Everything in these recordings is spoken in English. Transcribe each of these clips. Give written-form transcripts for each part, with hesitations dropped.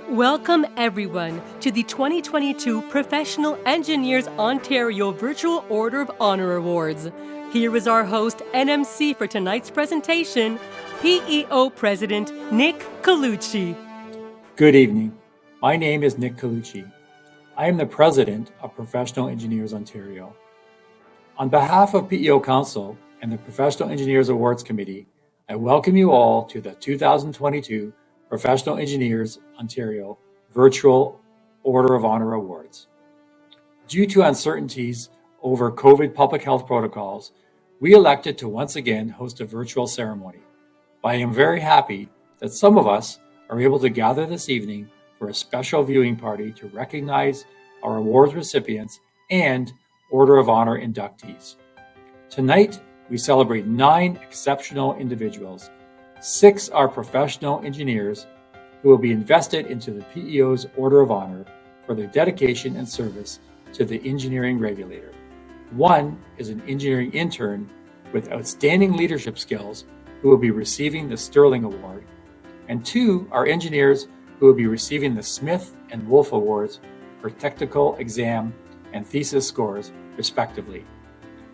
Welcome everyone to the 2022 Professional Engineers Ontario Virtual Order of Honor Awards. Here is our host and MC for tonight's presentation, PEO President Nick Colucci. Good evening. My name is Nick Colucci. I am the President of Professional Engineers Ontario. On behalf of PEO Council and the Professional Engineers Awards Committee, I welcome you all to the 2022 Professional Engineers Ontario Virtual Order of Honor Awards. Due to uncertainties over COVID public health protocols, we elected to once again host a virtual ceremony. But I am very happy that some of us are able to gather this evening for a special viewing party to recognize our awards recipients and Order of Honor inductees. Tonight, we celebrate 9 exceptional individuals. 6 are professional engineers who will be invested into the PEO's Order of Honor for their dedication and service to the engineering regulator. 1 is an engineering intern with outstanding leadership skills who will be receiving the Sterling Award, and 2 are engineers who will be receiving the Smith and Wolf Awards for technical exam and thesis scores, respectively,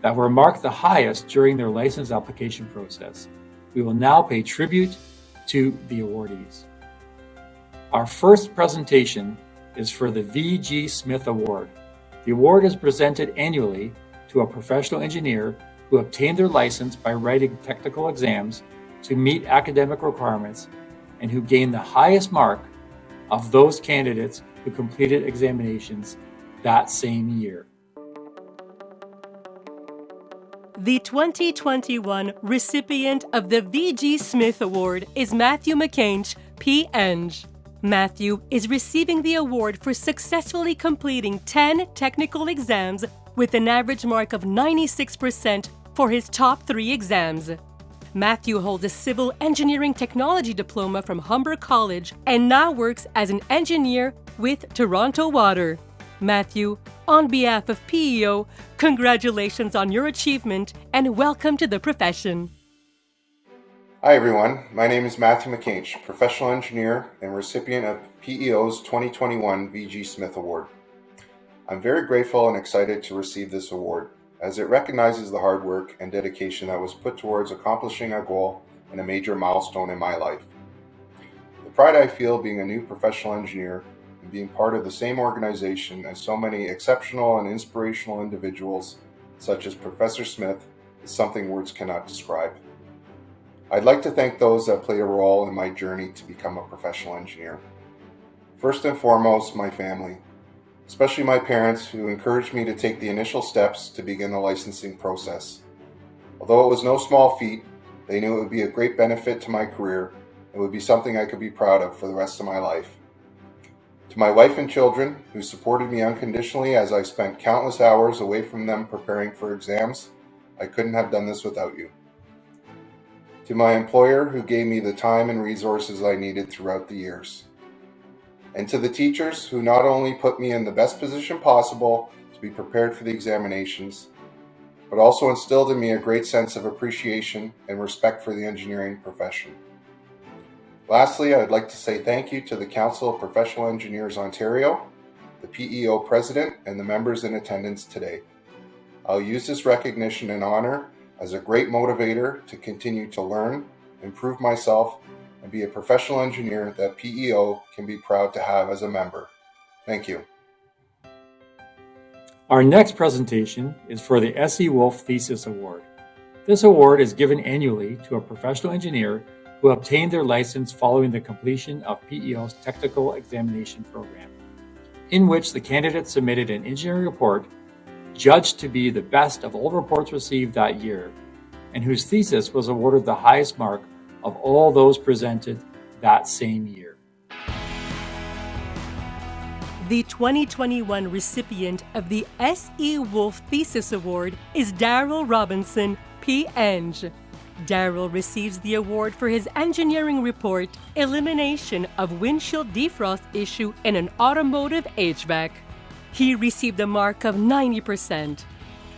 that were marked the highest during their license application process. We will now pay tribute to the awardees. Our first presentation is for the V.G. Smith Award. The award is presented annually to a professional engineer who obtained their license by writing technical exams to meet academic requirements and who gained the highest mark of those candidates who completed examinations that same year. The 2021 recipient of the V.G. Smith Award is Matthew McCainch, P.Eng. Matthew is receiving the award for successfully completing 10 technical exams with an average mark of 96% for his top 3 exams. Matthew holds a civil engineering technology diploma from Humber College and now works as an engineer with Toronto Water. Matthew, on behalf of PEO, congratulations on your achievement and welcome to the profession. Hi everyone, my name is Matthew McCainch, professional engineer and recipient of PEO's 2021 V.G. Smith Award. I'm very grateful and excited to receive this award, as it recognizes the hard work and dedication that was put towards accomplishing a goal and a major milestone in my life. The pride I feel being a new professional engineer and being part of the same organization as so many exceptional and inspirational individuals, such as Professor Smith, is something words cannot describe. I'd like to thank those that played a role in my journey to become a professional engineer. First and foremost, my family, especially my parents, who encouraged me to take the initial steps to begin the licensing process. Although it was no small feat, they knew it would be a great benefit to my career and would be something I could be proud of for the rest of my life. To my wife and children, who supported me unconditionally as I spent countless hours away from them preparing for exams, I couldn't have done this without you. To my employer, who gave me the time and resources I needed throughout the years. And to the teachers, who not only put me in the best position possible to be prepared for the examinations, but also instilled in me a great sense of appreciation and respect for the engineering profession. Lastly, I'd like to say thank you to the Council of Professional Engineers Ontario, the PEO President, and the members in attendance today. I'll use this recognition and honor as a great motivator to continue to learn, improve myself, and be a professional engineer that PEO can be proud to have as a member. Thank you. Our next presentation is for the S.E. Wolf Thesis Award. This award is given annually to a professional engineer who obtained their license following the completion of PEO's technical examination program, in which the candidate submitted an engineering report judged to be the best of all reports received that year, and whose thesis was awarded the highest mark of all those presented that same year. The 2021 recipient of the S.E. Wolf Thesis Award is Daryl Robinson, P.Eng. Daryl receives the award for his engineering report, Elimination of Windshield Defrost Issue in an Automotive HVAC. He received a mark of 90%.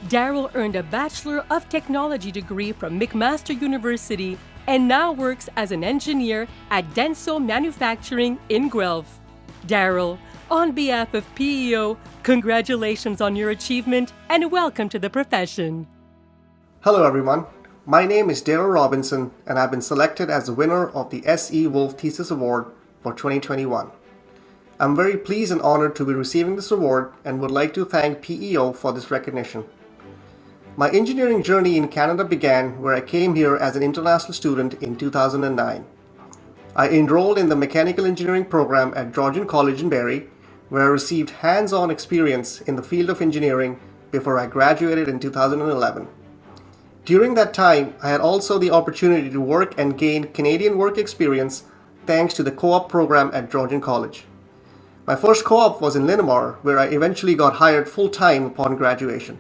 Daryl earned a Bachelor of Technology degree from McMaster University and now works as an engineer at Denso Manufacturing in Guelph. Daryl, on behalf of PEO, congratulations on your achievement and welcome to the profession. Hello everyone, my name is Daryl Robinson and I've been selected as the winner of the S.E. Wolf Thesis Award for 2021. I'm very pleased and honored to be receiving this award and would like to thank PEO for this recognition. My engineering journey in Canada began where I came here as an international student in 2009. I enrolled in the mechanical engineering program at Georgian College in Barrie, where I received hands-on experience in the field of engineering before I graduated in 2011. During that time, I had also the opportunity to work and gain Canadian work experience thanks to the co-op program at Georgian College. My first co-op was in Linamar, where I eventually got hired full-time upon graduation.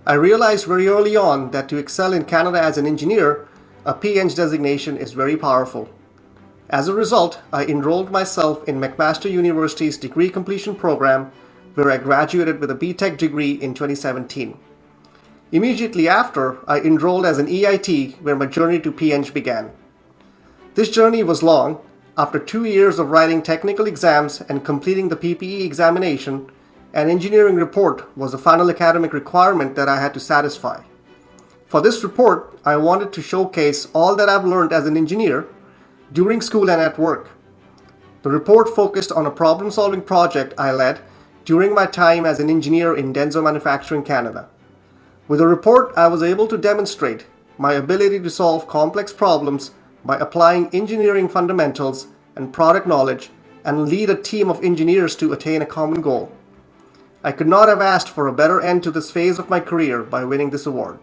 I realized very early on that to excel in Canada as an engineer, a PEng designation is very powerful. As a result, I enrolled myself in McMaster University's degree completion program, where I graduated with a BTech degree in 2017. Immediately after, I enrolled as an EIT, where my journey to PEng began. This journey was long. After 2 years of writing technical exams and completing the PPE examination, an engineering report was the final academic requirement that I had to satisfy. For this report, I wanted to showcase all that I've learned as an engineer during school and at work. The report focused on a problem-solving project I led during my time as an engineer in Denso Manufacturing, Canada. With the report, I was able to demonstrate my ability to solve complex problems by applying engineering fundamentals and product knowledge and lead a team of engineers to attain a common goal. I could not have asked for a better end to this phase of my career by winning this award.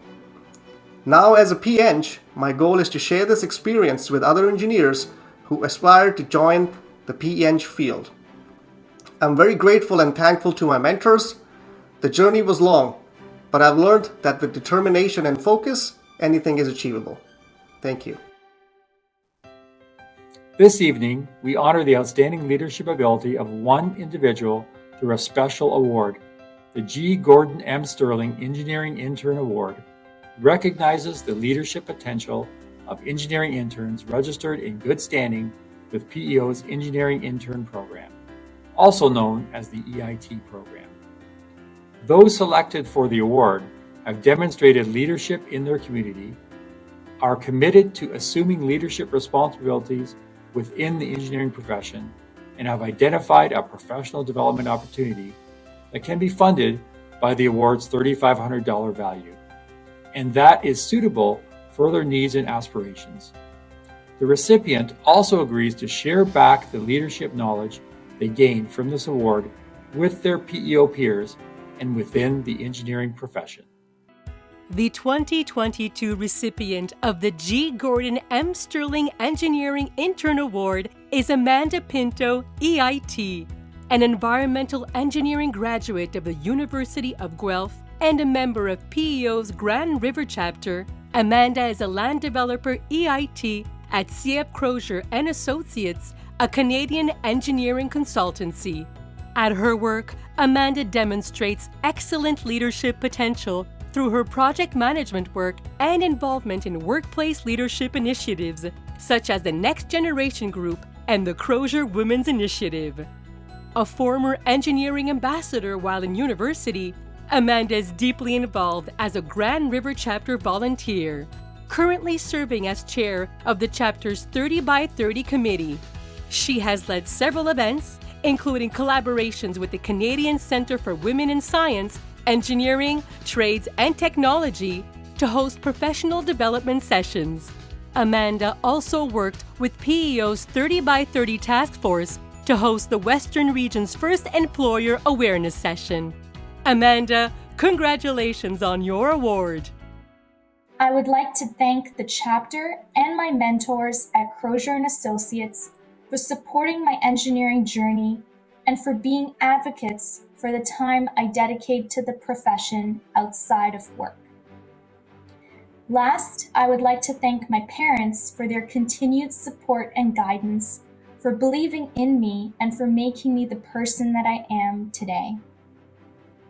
Now as a PEng, my goal is to share this experience with other engineers who aspire to join the PEng field. I'm very grateful and thankful to my mentors. The journey was long, but I've learned that with determination and focus, anything is achievable. Thank you. This evening, we honor the outstanding leadership ability of one individual through a special award. The G. Gordon M. Sterling Engineering Intern Award recognizes the leadership potential of engineering interns registered in good standing with PEO's Engineering Intern Program, also known as the EIT program. Those selected for the award have demonstrated leadership in their community, are committed to assuming leadership responsibilities within the engineering profession, and have identified a professional development opportunity that can be funded by the award's $3,500 value, and that is suitable for their needs and aspirations. The recipient also agrees to share back the leadership knowledge they gained from this award with their PEO peers and within the engineering profession. The 2022 recipient of the G. Gordon M. Sterling Engineering Intern Award is Amanda Pinto, EIT, an environmental engineering graduate of the University of Guelph and a member of PEO's Grand River chapter. Amanda is a land developer EIT at CF Crozier and Associates, a Canadian engineering consultancy. At her work, Amanda demonstrates excellent leadership potential through her project management work and involvement in workplace leadership initiatives, such as the Next Generation Group and the Crozier Women's Initiative. A former engineering ambassador while in university, Amanda is deeply involved as a Grand River chapter volunteer, currently serving as chair of the chapter's 30 by 30 committee. She has led several events, including collaborations with the Canadian Centre for Women in Science, Engineering, Trades, and Technology to host professional development sessions. Amanda also worked with PEO's 30 by 30 task force to host the Western Region's first employer awareness session. Amanda, congratulations on your award. I would like to thank the chapter and my mentors at Crozier and Associates for supporting my engineering journey and for being advocates for the time I dedicate to the profession outside of work. Last, I would like to thank my parents for their continued support and guidance, for believing in me, and for making me the person that I am today.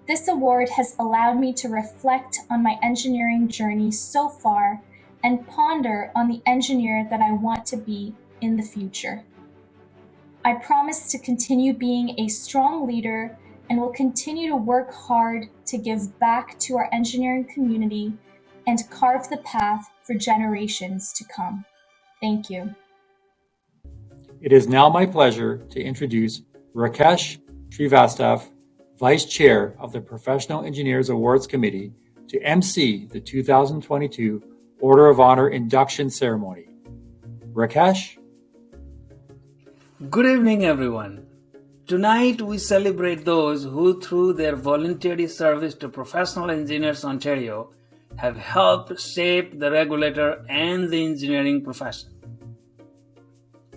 This award has allowed me to reflect on my engineering journey so far and ponder on the engineer that I want to be in the future. I promise to continue being a strong leader and will continue to work hard to give back to our engineering community and carve the path for generations to come. Thank you. It is now my pleasure to introduce Rakesh Srivastav, Vice Chair of the Professional Engineers Awards Committee, to MC the 2022 Order of Honor induction ceremony. Rakesh? Good evening, everyone. Tonight we celebrate those who, through their voluntary service to Professional Engineers Ontario, have helped shape the regulator and the engineering profession.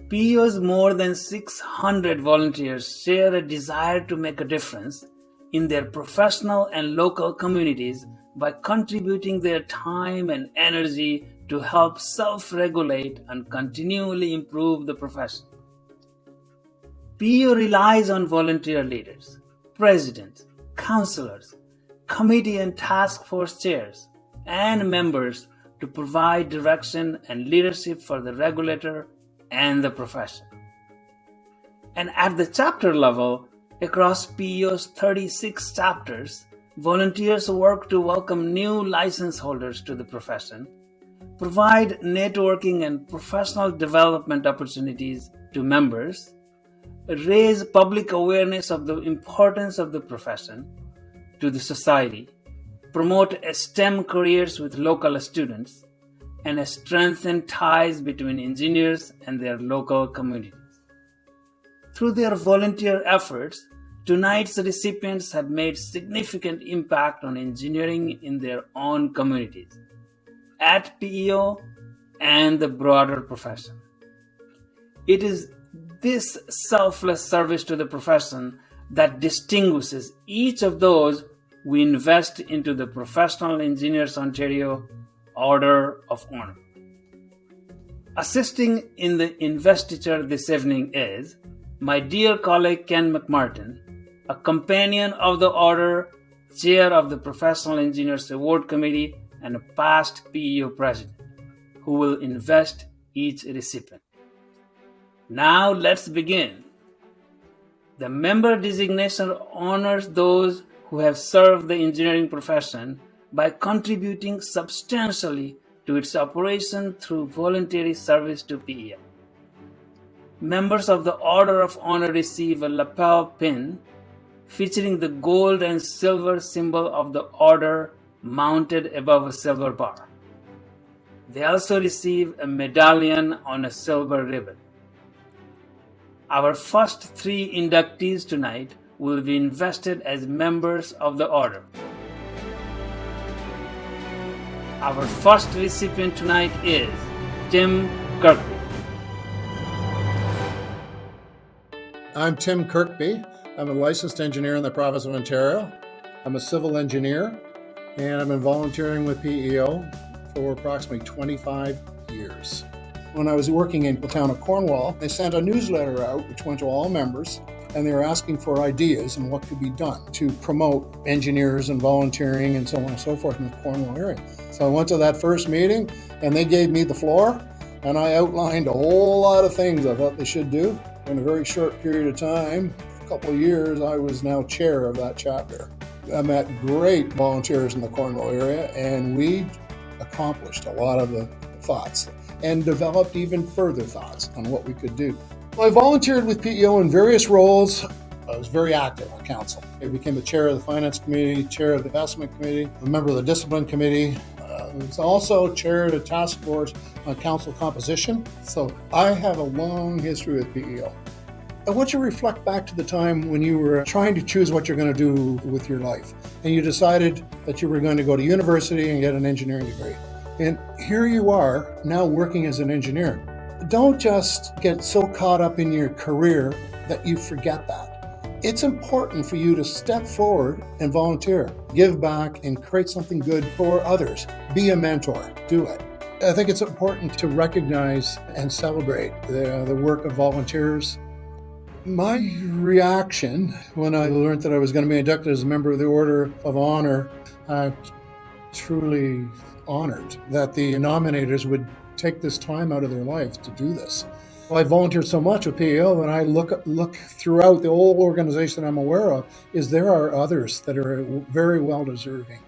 PEO's more than 600 volunteers share a desire to make a difference in their professional and local communities by contributing their time and energy to help self-regulate and continually improve the profession. PEO relies on volunteer leaders, presidents, counselors, committee and task force chairs, and members to provide direction and leadership for the regulator and the profession. And at the chapter level, across PEO's 36 chapters, volunteers work to welcome new license holders to the profession, provide networking and professional development opportunities to members, raise public awareness of the importance of the profession to the society, promote STEM careers with local students, and strengthen ties between engineers and their local communities. Through their volunteer efforts, tonight's recipients have made significant impact on engineering in their own communities, at PEO, and the broader profession. It is this selfless service to the profession that distinguishes each of those we invest into the Professional Engineers Ontario Order of Honor. Assisting in the investiture this evening is my dear colleague Ken McMartin, a companion of the Order, Chair of the Professional Engineers Award Committee, and a past PEO President, who will invest each recipient. Now let's begin. The member designation honors those who have served the engineering profession by contributing substantially to its operation through voluntary service to PEO. Members of the Order of Honor receive a lapel pin featuring the gold and silver symbol of the order mounted above a silver bar. They also receive a medallion on a silver ribbon. Our first 3 inductees tonight will be invested as members of the Order. Our first recipient tonight is Tim Kirkby. I'm Tim Kirkby. I'm a licensed engineer in the province of Ontario. I'm a civil engineer, and I've been volunteering with PEO for approximately 25 years. When I was working in the town of Cornwall, they sent a newsletter out which went to all members, and they were asking for ideas and what could be done to promote engineers and volunteering and so on and so forth in the Cornwall area. So I went to that first meeting, and they gave me the floor, and I outlined a whole lot of things I thought they should do. In a very short period of time, a couple of years, I was now chair of that chapter. I met great volunteers in the Cornwall area, and we accomplished a lot of the thoughts and developed even further thoughts on what we could do. Well, I volunteered with PEO in various roles. I was very active on council. I became the chair of the finance committee, chair of the investment committee, a member of the discipline committee. I was also chair of the task force on council composition. So I have a long history with PEO. I want you to reflect back to the time when you were trying to choose what you're going to do with your life, and you decided that you were going to go to university and get an engineering degree. And here you are now working as an engineer. Don't just get so caught up in your career that you forget that. It's important for you to step forward and volunteer, give back, and create something good for others. Be a mentor. Do it. I think it's important to recognize and celebrate the work of volunteers. My reaction when I learned that I was going to be inducted as a member of the Order of Honor, I'm truly honored that the nominators would take this time out of their life to do this. Well, I volunteered so much with PEO, and I look throughout the whole organization I'm aware of, is there are others that are very well deserving.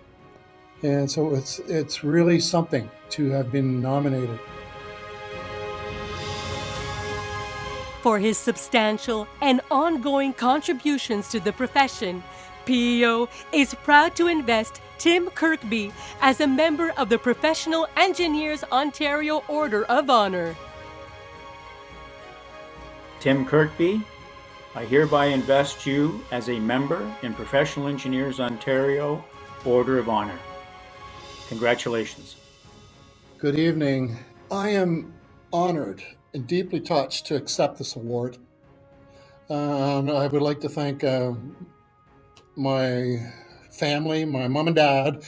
And so it's really something to have been nominated. For his substantial and ongoing contributions to the profession, PEO is proud to invest Tim Kirkby as a member of the Professional Engineers Ontario Order of Honor. Tim Kirkby, I hereby invest you as a member in Professional Engineers Ontario Order of Honor. Congratulations. Good evening. I am honored and deeply touched to accept this award. I would like to thank my family, my mom and dad,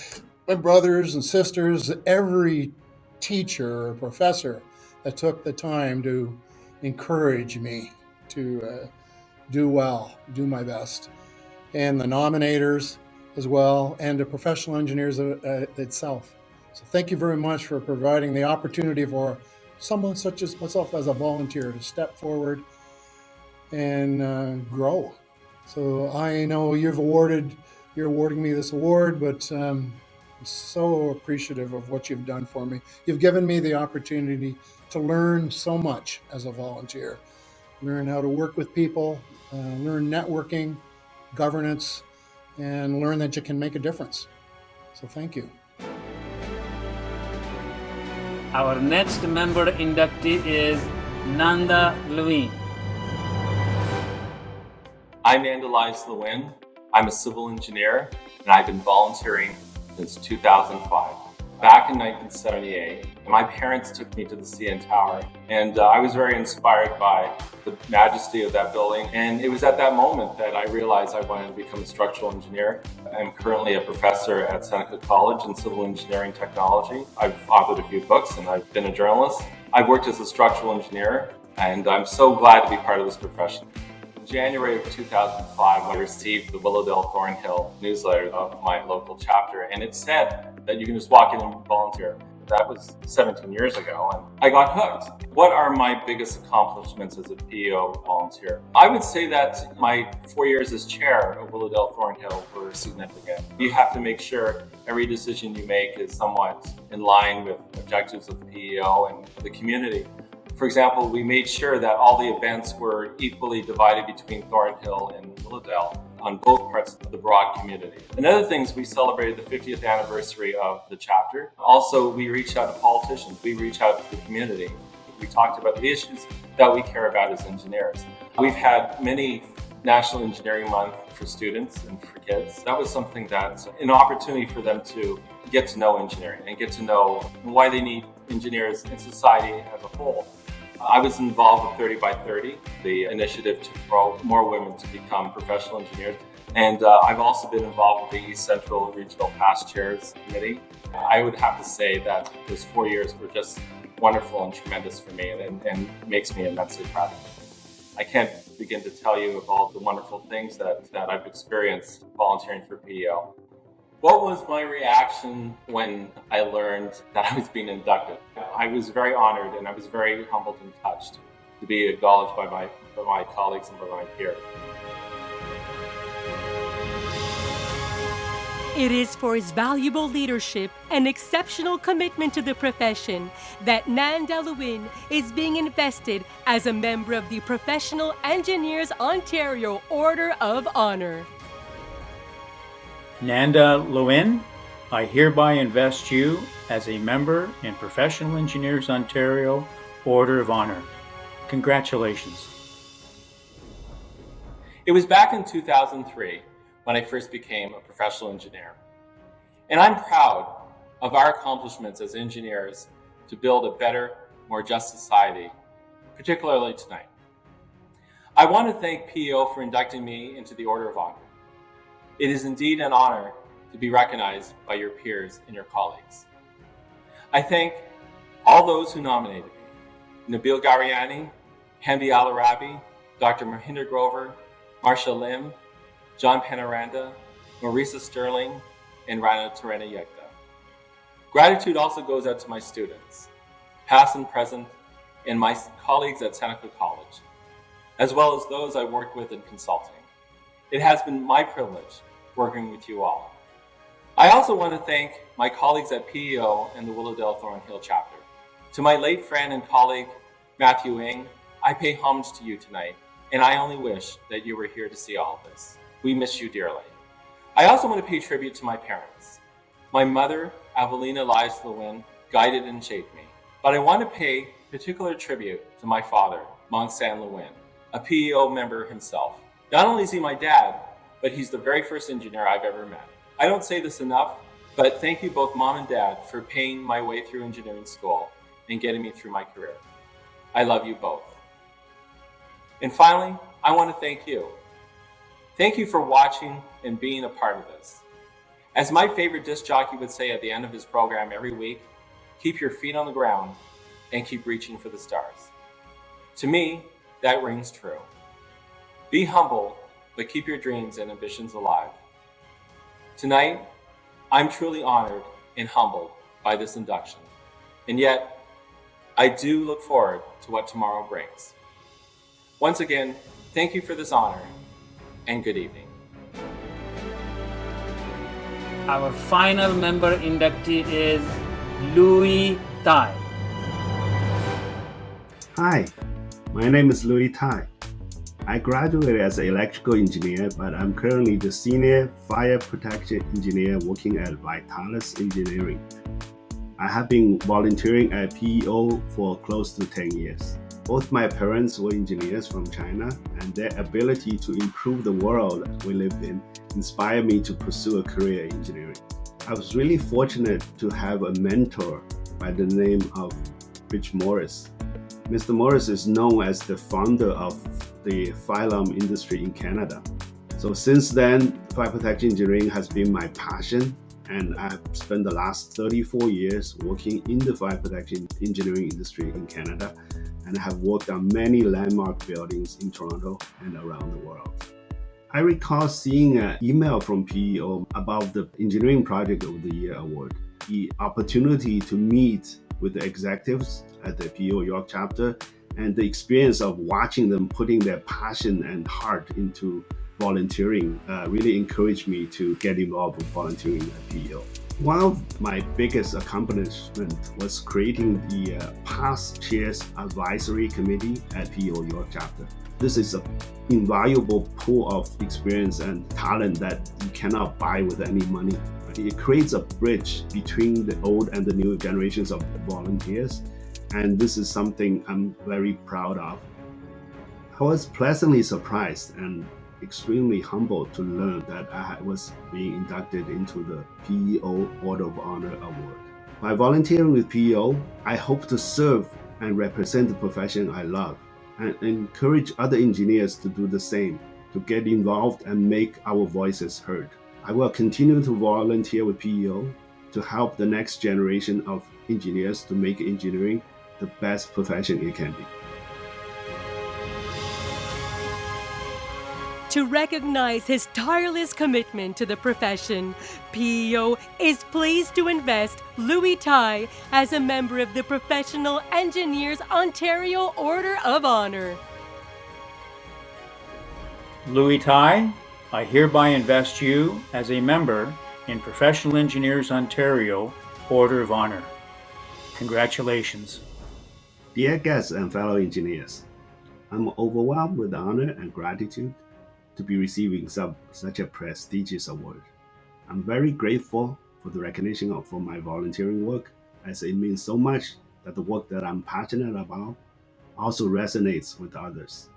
my brothers and sisters, every teacher or professor that took the time to encourage me to do well, do my best, and the nominators as well, and the professional engineers itself. So thank you very much for providing the opportunity for someone such as myself as a volunteer to step forward and grow. So I know you're awarding me this award, but I'm so appreciative of what you've done for me. You've given me the opportunity to learn so much as a volunteer, learn how to work with people, learn networking, governance, and learn that you can make a difference. So thank you. Our next member inductee is Nanda Levine. I'm Nandalise Lewin. I'm a civil engineer, and I've been volunteering since 2005. Back in 1978, my parents took me to the CN Tower, and I was very inspired by the majesty of that building. And it was at that moment that I realized I wanted to become a structural engineer. I'm currently a professor at Seneca College in civil engineering technology. I've authored a few books, and I've been a journalist. I've worked as a structural engineer, and I'm so glad to be part of this profession. In January of 2005, I received the Willowdale Thornhill newsletter of my local chapter, and it said that you can just walk in and volunteer. That was 17 years ago, and I got hooked. What are my biggest accomplishments as a PEO volunteer? I would say that my 4 years as chair of Willowdale Thornhill were significant. You have to make sure every decision you make is somewhat in line with objectives of the PEO and the community. For example, we made sure that all the events were equally divided between Thornhill and Willowdale on both parts of the broad community. Another thing is we celebrated the 50th anniversary of the chapter. Also, we reached out to politicians. We reached out to the community. We talked about the issues that we care about as engineers. We've had many National Engineering Month for students and for kids. That was something that's an opportunity for them to get to know engineering and get to know why they need engineers in society as a whole. I was involved with 30 by 30, the initiative to promote more women to become professional engineers. And I've also been involved with the East Central Regional Past Chairs Committee. I would have to say that those 4 years were just wonderful and tremendous for me and makes me immensely proud. I can't begin to tell you of all the wonderful things that I've experienced volunteering for PEO. What was my reaction when I learned that I was being inducted? I was very honored and I was very humbled and touched to be acknowledged by my colleagues and by my peers. It is for his valuable leadership and exceptional commitment to the profession that Nanda Lewin is being invested as a member of the Professional Engineers Ontario Order of Honor. Nanda Lewin, I hereby invest you as a member in Professional Engineers Ontario Order of Honor. Congratulations. It was back in 2003 when I first became a professional engineer. And I'm proud of our accomplishments as engineers to build a better, more just society, particularly tonight. I want to thank PEO for inducting me into the Order of Honor. It is indeed an honor to be recognized by your peers and your colleagues. I thank all those who nominated me: Nabil Gariani, Hamdi Al-Arabi, Dr. Mahinder Grover, Marsha Lim, John Panaranda, Marisa Sterling, and Rana Terena Yekta. Gratitude also goes out to my students, past and present, and my colleagues at Seneca College, as well as those I worked with in consulting. It has been my privilege working with you all. I also want to thank my colleagues at PEO and the Willowdale Thornhill chapter. To my late friend and colleague, Matthew Ng, I pay homage to you tonight, and I only wish that you were here to see all of this. We miss you dearly. I also want to pay tribute to my parents. My mother, Avelina Elias Lewin, guided and shaped me. But I want to pay particular tribute to my father, Mong San Lewin, a PEO member himself. Not only is he my dad, but he's the very first engineer I've ever met. I don't say this enough, but thank you both Mom and Dad for paying my way through engineering school and getting me through my career. I love you both. And finally, I want to thank you. Thank you for watching and being a part of this. As my favorite disc jockey would say at the end of his program every week, keep your feet on the ground and keep reaching for the stars. To me, that rings true. Be humble, but keep your dreams and ambitions alive. Tonight, I'm truly honored and humbled by this induction. And yet, I do look forward to what tomorrow brings. Once again, thank you for this honor, and good evening. Our final member inductee is Louis Tai. Hi, my name is Louis Tai. I graduated as an electrical engineer, but I'm currently the senior fire protection engineer working at Vitalis Engineering. I have been volunteering at PEO for close to 10 years. Both my parents were engineers from China, and their ability to improve the world we live in inspired me to pursue a career in engineering. I was really fortunate to have a mentor by the name of Rich Morris. Mr. Morris is known as the founder of the fire alarm industry in Canada. So since then, fire protection engineering has been my passion, and I've spent the last 34 years working in the fire protection engineering industry in Canada, and I have worked on many landmark buildings in Toronto and around the world. I recall seeing an email from PEO about the Engineering Project of the Year award. The opportunity to meet with the executives at the PEO York chapter and the experience of watching them putting their passion and heart into volunteering really encouraged me to get involved with volunteering at PEO. One of my biggest accomplishments was creating the Past Chairs Advisory Committee at PEO York chapter. This is an invaluable pool of experience and talent that you cannot buy with any money. It creates a bridge between the old and the new generations of volunteers, and this is something I'm very proud of. I was pleasantly surprised and extremely humbled to learn that I was being inducted into the PEO Order of Honor Award. By volunteering with PEO, I hope to serve and represent the profession I love and encourage other engineers to do the same, to get involved and make our voices heard. I will continue to volunteer with PEO to help the next generation of engineers to make engineering the best profession it can be. To recognize his tireless commitment to the profession, PEO is pleased to invest Louis Tai as a member of the Professional Engineers Ontario Order of Honor. Louis Tai, I hereby invest you as a member in Professional Engineers Ontario Order of Honor. Congratulations. Dear guests and fellow engineers, I'm overwhelmed with honor and gratitude to be receiving such a prestigious award. I'm very grateful for the recognition for my volunteering work, as it means so much that the work that I'm passionate about also resonates with others.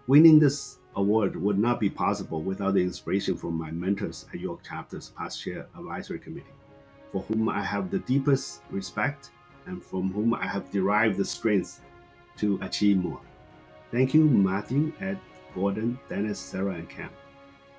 Winning this award would not be possible without the inspiration from my mentors at York Chapter's Past Chair Advisory Committee, for whom I have the deepest respect and from whom I have derived the strength to achieve more. Thank you, Matthew, Ed, Gordon, Dennis, Sarah, and Cam.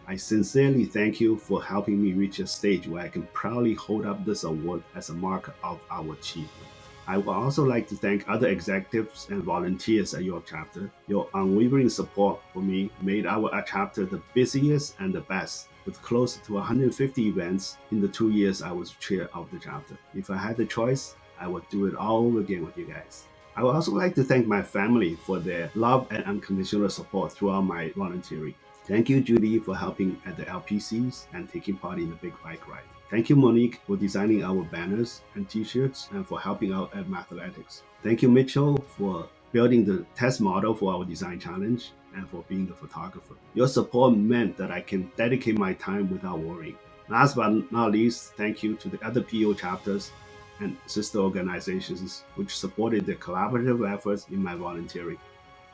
I sincerely thank you for helping me reach a stage where I can proudly hold up this award as a mark of our achievement. I would also like to thank other executives and volunteers at your chapter. Your unwavering support for me made our chapter the busiest and the best, with close to 150 events in the 2 years I was chair of the chapter. If I had the choice, I would do it all over again with you guys. I would also like to thank my family for their love and unconditional support throughout my volunteering. Thank you, Judy, for helping at the LPCs and taking part in the big bike ride. Thank you, Monique, for designing our banners and t-shirts and for helping out at Mathletics. Thank you, Mitchell, for building the test model for our design challenge and for being the photographer. Your support meant that I can dedicate my time without worrying. Last but not least, thank you to the other PEO chapters and sister organizations which supported the collaborative efforts in my volunteering.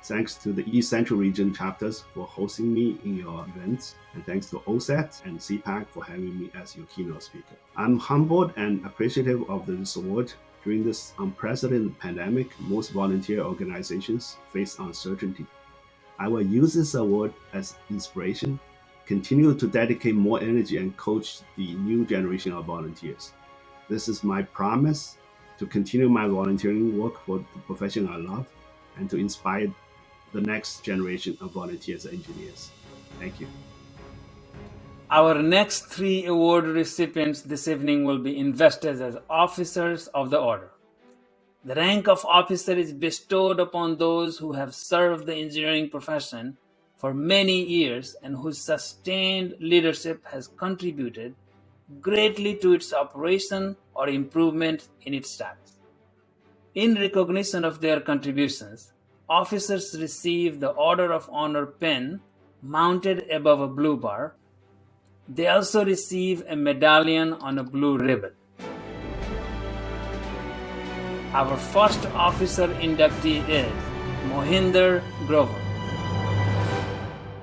Thanks to the East Central Region chapters for hosting me in your events, and thanks to OSET and CPAC for having me as your keynote speaker. I'm humbled and appreciative of this award. During this unprecedented pandemic, most volunteer organizations face uncertainty. I will use this award as inspiration, continue to dedicate more energy and coach the new generation of volunteers. This is my promise to continue my volunteering work for the profession I love and to inspire the next generation of volunteers and engineers. Thank you. Our next 3 award recipients this evening will be invested as officers of the order. The rank of officer is bestowed upon those who have served the engineering profession for many years and whose sustained leadership has contributed greatly to its operation or improvement in its status. In recognition of their contributions, officers receive the Order of Honor pin mounted above a blue bar. They also receive a medallion on a blue ribbon. Our first officer inductee is Mohinder Grover.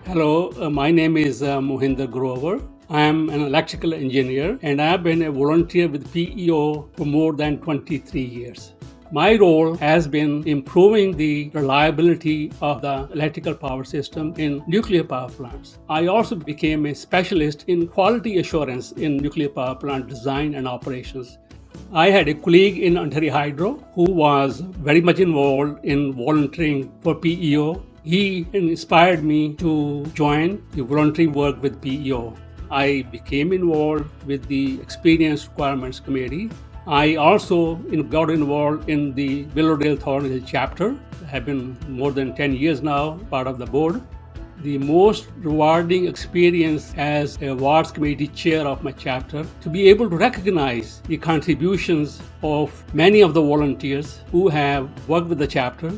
Hello, my name is Mohinder Grover. I am an electrical engineer and I have been a volunteer with PEO for more than 23 years. My role has been improving the reliability of the electrical power system in nuclear power plants. I also became a specialist in quality assurance in nuclear power plant design and operations. I had a colleague in Ontario Hydro who was very much involved in volunteering for PEO. He inspired me to join the voluntary work with PEO. I became involved with the Experience Requirements Committee. I also got involved in the Willowdale Thornhill chapter. I have been more than 10 years now part of the board. The most rewarding experience as a awards committee chair of my chapter to be able to recognize the contributions of many of the volunteers who have worked with the chapter.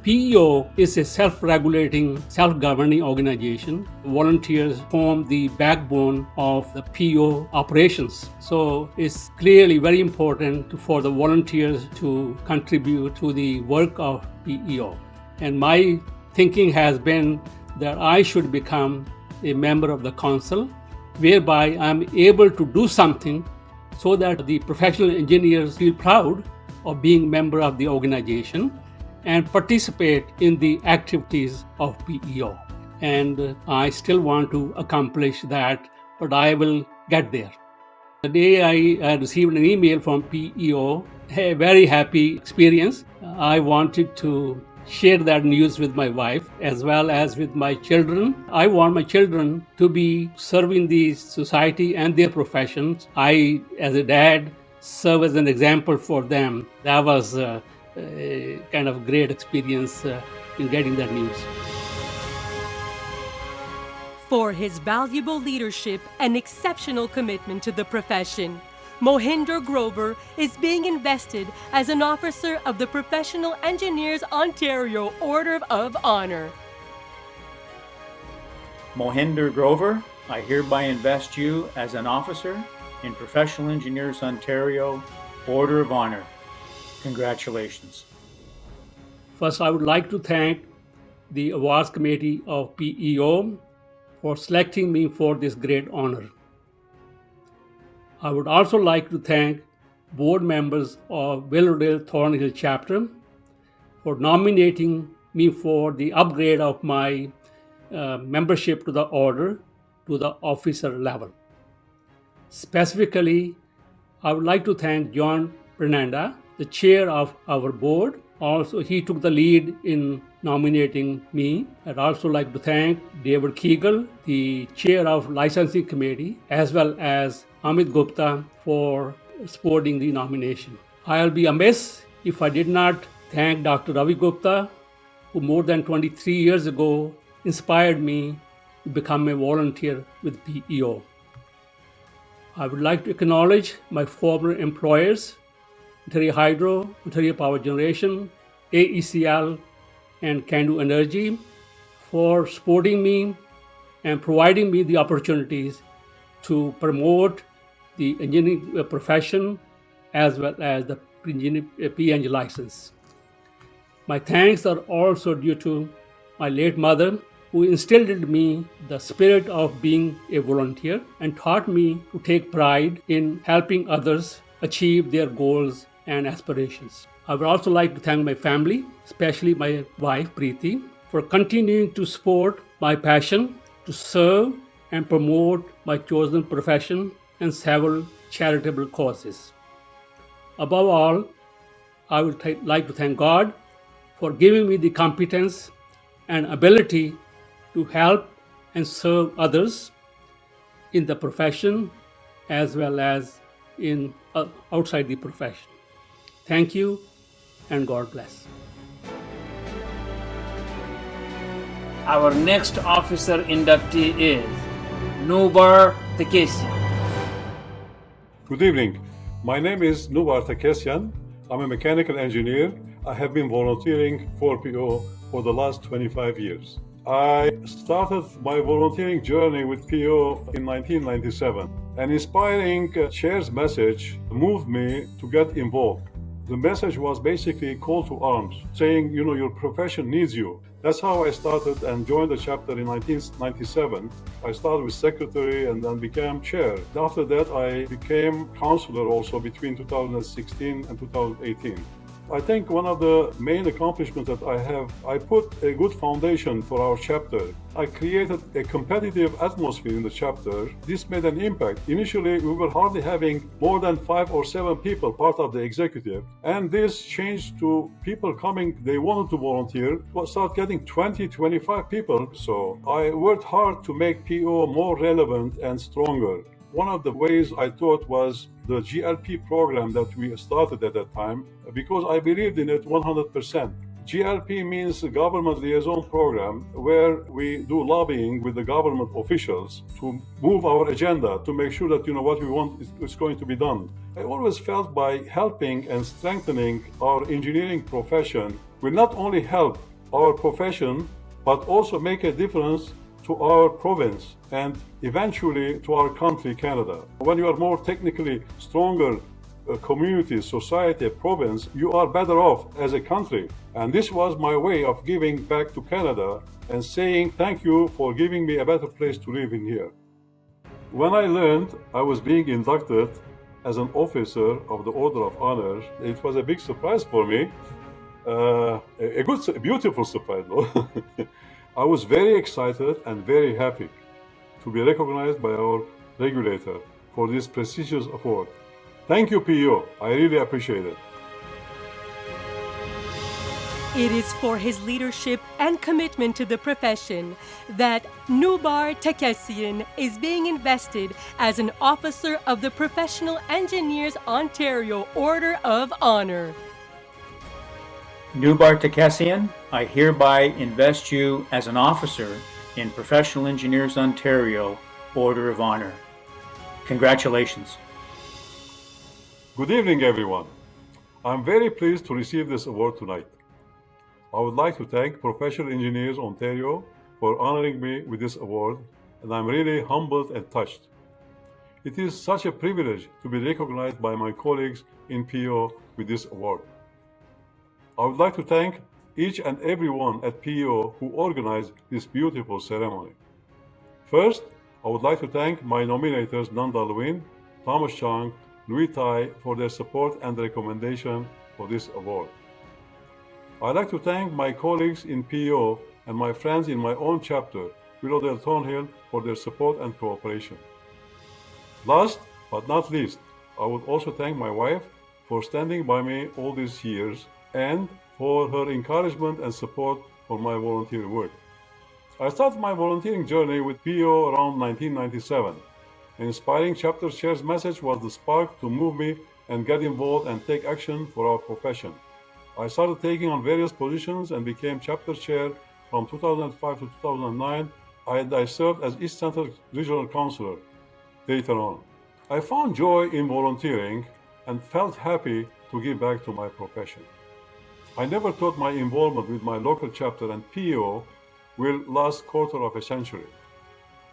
PEO is a self-regulating, self-governing organization. Volunteers form the backbone of the PEO operations. So it's clearly very important for the volunteers to contribute to the work of PEO. And my thinking has been that I should become a member of the council, whereby I'm able to do something so that the professional engineers feel proud of being a member of the organization and participate in the activities of PEO. And I still want to accomplish that, but I will get there. The day I received an email from PEO, a very happy experience. I wanted to share that news with my wife as well as with my children. I want my children to be serving the society and their professions. I, as a dad, serve as an example for them. That was a kind of great experience in getting that news. For his valuable leadership and exceptional commitment to the profession, Mohinder Grover is being invested as an officer of the Professional Engineers Ontario Order of Honor. Mohinder Grover, I hereby invest you as an officer in Professional Engineers Ontario Order of Honor. Congratulations. First, I would like to thank the Awards Committee of PEO for selecting me for this great honor. I would also like to thank board members of Willowdale Thornhill chapter for nominating me for the upgrade of my membership to the order to the officer level. Specifically, I would like to thank John Fernanda, the chair of our board. Also, he took the lead in nominating me. I'd also like to thank David Kegel, the chair of licensing committee, as well as Amit Gupta for supporting the nomination. I'll be amiss if I did not thank Dr. Ravi Gupta, who more than 23 years ago inspired me to become a volunteer with PEO. I would like to acknowledge my former employers, Ontario Hydro, Ontario Power Generation, AECL, and Candu Energy, for supporting me and providing me the opportunities to promote the engineering profession as well as the PEng license. My thanks are also due to my late mother, who instilled in me the spirit of being a volunteer and taught me to take pride in helping others achieve their goals and aspirations. I would also like to thank my family, especially my wife Preeti, for continuing to support my passion to serve and promote my chosen profession and several charitable causes. Above all, I would like to thank God for giving me the competence and ability to help and serve others in the profession as well as in outside the profession. Thank you and God bless. Our next officer inductee is Nubar Tekesian. Good evening. My name is Nubar Tekesian. I'm a mechanical engineer. I have been volunteering for PO for the last 25 years. I started my volunteering journey with PO in 1997. An inspiring chair's message moved me to get involved. The message was basically a call to arms, saying, your profession needs you. That's how I started and joined the chapter in 1997. I started with secretary and then became chair. After that, I became counselor also between 2016 and 2018. I think one of the main accomplishments that I put a good foundation for our chapter. I created a competitive atmosphere in the chapter. This made an impact. Initially, we were hardly having more than 5 or 7 people part of the executive. And this changed to people coming, they wanted to volunteer, but start getting 20, 25 people. So I worked hard to make PO more relevant and stronger. One of the ways I thought was the GLP program that we started at that time, because I believed in it 100%. GLP means Government Liaison Program, where we do lobbying with the government officials to move our agenda, to make sure that what we want is going to be done. I always felt by helping and strengthening our engineering profession will not only help our profession, but also make a difference to our province and eventually to our country, Canada. When you are more technically stronger community, society, province, you are better off as a country. And this was my way of giving back to Canada and saying thank you for giving me a better place to live in here. When I learned I was being inducted as an officer of the Order of Honor, it was a big surprise for me. A beautiful surprise, though. I was very excited and very happy to be recognized by our regulator for this prestigious award. Thank you, PO. I really appreciate it. It is for his leadership and commitment to the profession that Nubar Tekesian is being invested as an officer of the Professional Engineers Ontario Order of Honor. Nubar Tekesian, I hereby invest you as an officer in Professional Engineers Ontario Order of Honor. Congratulations. Good evening, everyone. I'm very pleased to receive this award tonight. I would like to thank Professional Engineers Ontario for honoring me with this award, and I'm really humbled and touched. It is such a privilege to be recognized by my colleagues in PO with this award. I would like to thank each and everyone at PO who organized this beautiful ceremony. First, I would like to thank my nominators Nanda Lewin, Thomas Chang, Louis Tai for their support and recommendation for this award. I'd like to thank my colleagues in PO and my friends in my own chapter, Willowdale Thornhill, for their support and cooperation. Last but not least, I would also thank my wife for standing by me all these years and for her encouragement and support for my volunteer work. I started my volunteering journey with PO around 1997. An inspiring chapter chair's message was the spark to move me and get involved and take action for our profession. I started taking on various positions and became chapter chair from 2005 to 2009, and I served as East Central Regional Councilor later on. I found joy in volunteering and felt happy to give back to my profession. I never thought my involvement with my local chapter and PEO will last quarter of a century.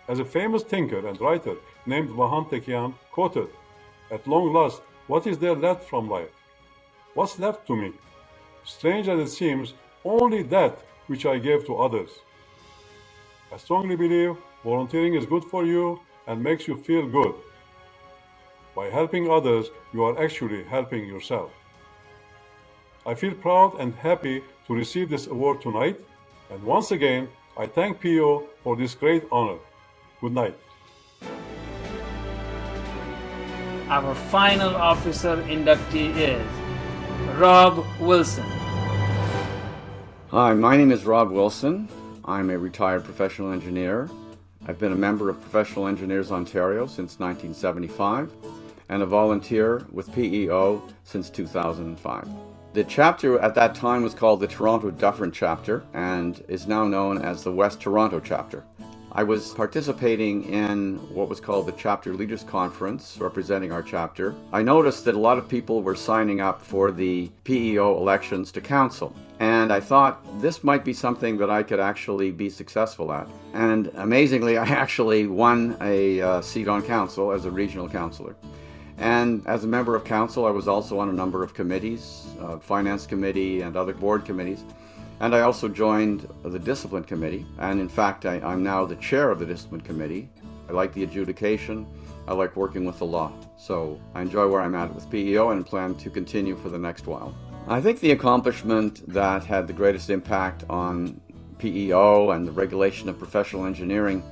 As a famous thinker and writer named Vahan Tekian quoted, "At long last, what is there left from life? What's left to me? Strange as it seems, only that which I gave to others." I strongly believe volunteering is good for you and makes you feel good. By helping others, you are actually helping yourself. I feel proud and happy to receive this award tonight, and once again, I thank PEO for this great honor. Good night. Our final officer inductee is Rob Wilson. Hi, my name is Rob Wilson. I'm a retired professional engineer. I've been a member of Professional Engineers Ontario since 1975 and a volunteer with PEO since 2005. The chapter at that time was called the Toronto Dufferin Chapter and is now known as the West Toronto Chapter. I was participating in what was called the Chapter Leaders Conference, representing our chapter. I noticed that a lot of people were signing up for the PEO elections to council, and I thought this might be something that I could actually be successful at. And amazingly, I actually won a seat on council as a regional councillor. And as a member of council, I was also on a number of committees, finance committee and other board committees. And I also joined the discipline committee. And in fact, I'm now the chair of the discipline committee. I like the adjudication. I like working with the law. So I enjoy where I'm at with PEO and plan to continue for the next while. I think the accomplishment that had the greatest impact on PEO and the regulation of professional engineering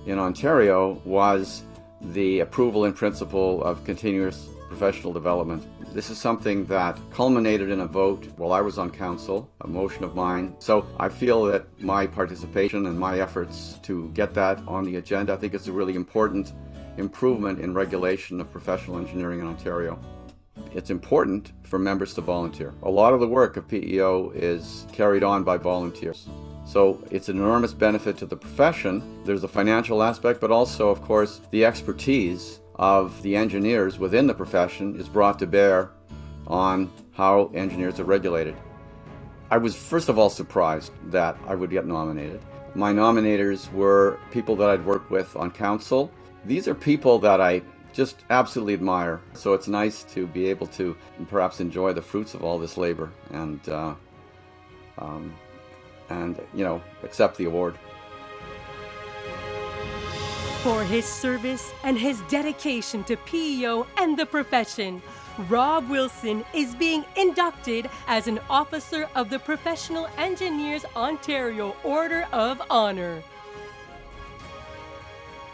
in Ontario was the approval in principle of continuous professional development. This is something that culminated in a vote while I was on council, a motion of mine. So I feel that my participation and my efforts to get that on the agenda, I think it's a really important improvement in regulation of professional engineering in Ontario. It's important for members to volunteer. A lot of the work of PEO is carried on by volunteers. So it's an enormous benefit to the profession. There's the financial aspect, but also, of course, the expertise of the engineers within the profession is brought to bear on how engineers are regulated. I was first of all surprised that I would get nominated. My nominators were people that I'd worked with on council. These are people that I just absolutely admire. So it's nice to be able to perhaps enjoy the fruits of all this labor and accept the award. For his service and his dedication to PEO and the profession, Rob Wilson is being inducted as an officer of the Professional Engineers Ontario Order of Honor.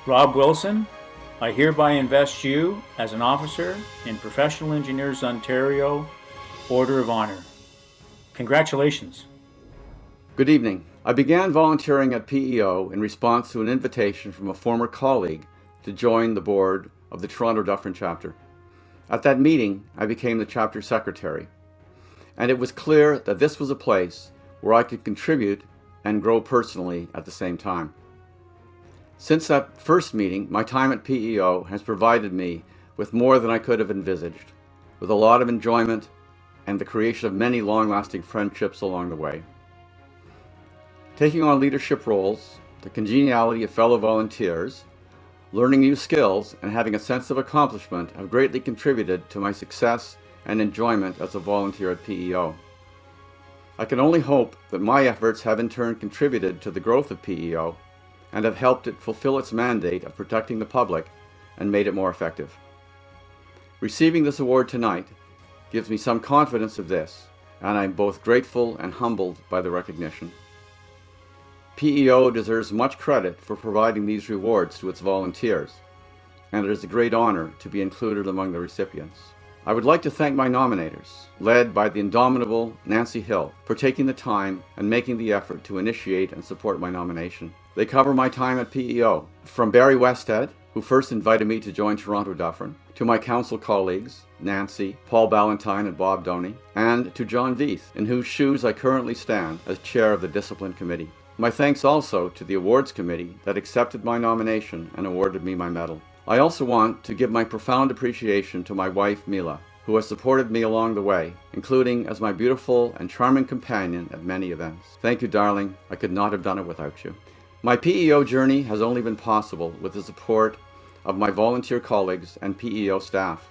Rob Wilson, I hereby invest you as an officer in Professional Engineers Ontario Order of Honor. Congratulations. Good evening. I began volunteering at PEO in response to an invitation from a former colleague to join the board of the Toronto Dufferin Chapter. At that meeting, I became the chapter secretary, and it was clear that this was a place where I could contribute and grow personally at the same time. Since that first meeting, my time at PEO has provided me with more than I could have envisaged, with a lot of enjoyment and the creation of many long-lasting friendships along the way. Taking on leadership roles, the congeniality of fellow volunteers, learning new skills, and having a sense of accomplishment have greatly contributed to my success and enjoyment as a volunteer at PEO. I can only hope that my efforts have in turn contributed to the growth of PEO and have helped it fulfill its mandate of protecting the public and made it more effective. Receiving this award tonight gives me some confidence of this, and I'm both grateful and humbled by the recognition. PEO deserves much credit for providing these rewards to its volunteers, and it is a great honor to be included among the recipients. I would like to thank my nominators, led by the indomitable Nancy Hill, for taking the time and making the effort to initiate and support my nomination. They cover my time at PEO, from Barry Westhead, who first invited me to join Toronto Dufferin, to my council colleagues, Nancy, Paul Ballantyne, and Bob Doney, and to John Veith, in whose shoes I currently stand as chair of the Discipline Committee. My thanks also to the Awards Committee that accepted my nomination and awarded me my medal. I also want to give my profound appreciation to my wife, Mila, who has supported me along the way, including as my beautiful and charming companion at many events. Thank you, darling. I could not have done it without you. My PEO journey has only been possible with the support of my volunteer colleagues and PEO staff,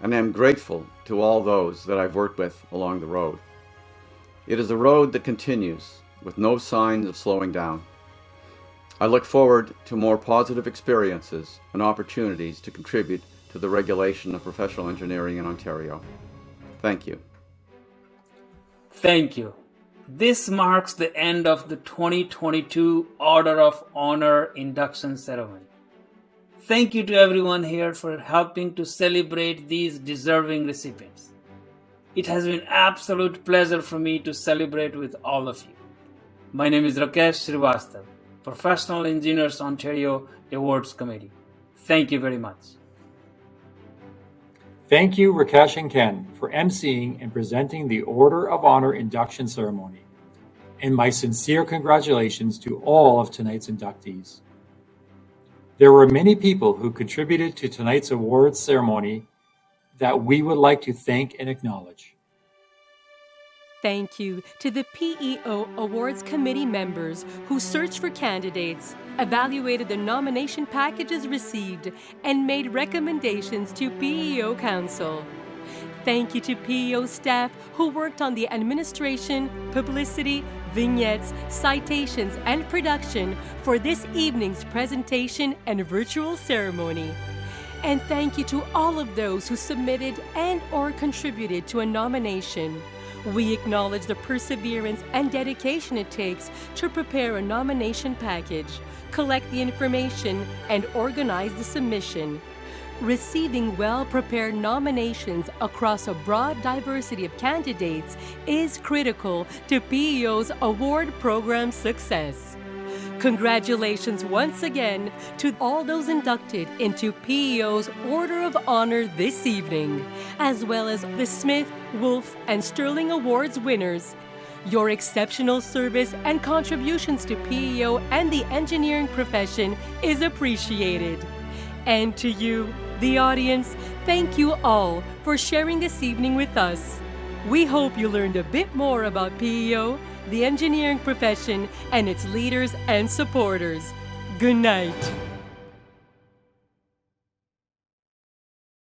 and I am grateful to all those that I've worked with along the road. It is a road that continues with no signs of slowing down. I look forward to more positive experiences and opportunities to contribute to the regulation of professional engineering in Ontario. Thank you. Thank you. This marks the end of the 2022 Order of Honor induction ceremony. Thank you to everyone here for helping to celebrate these deserving recipients. It has been an absolute pleasure for me to celebrate with all of you. My name is Rakesh Srivastava, Professional Engineers Ontario Awards Committee. Thank you very much. Thank you, Rakesh and Ken, for emceeing and presenting the Order of Honor induction ceremony. And my sincere congratulations to all of tonight's inductees. There were many people who contributed to tonight's awards ceremony that we would like to thank and acknowledge. Thank you to the PEO Awards Committee members who searched for candidates, evaluated the nomination packages received, and made recommendations to PEO Council. Thank you to PEO staff who worked on the administration, publicity, vignettes, citations, and production for this evening's presentation and virtual ceremony. And thank you to all of those who submitted and/or contributed to a nomination. We acknowledge the perseverance and dedication it takes to prepare a nomination package, collect the information, and organize the submission. Receiving well-prepared nominations across a broad diversity of candidates is critical to PEO's award program success. Congratulations once again to all those inducted into PEO's Order of Honor this evening, as well as the Smith, Wolf, and Sterling Awards winners. Your exceptional service and contributions to PEO and the engineering profession is appreciated. And to you, the audience, thank you all for sharing this evening with us. We hope you learned a bit more about PEO, the engineering profession, and its leaders and supporters. Good night.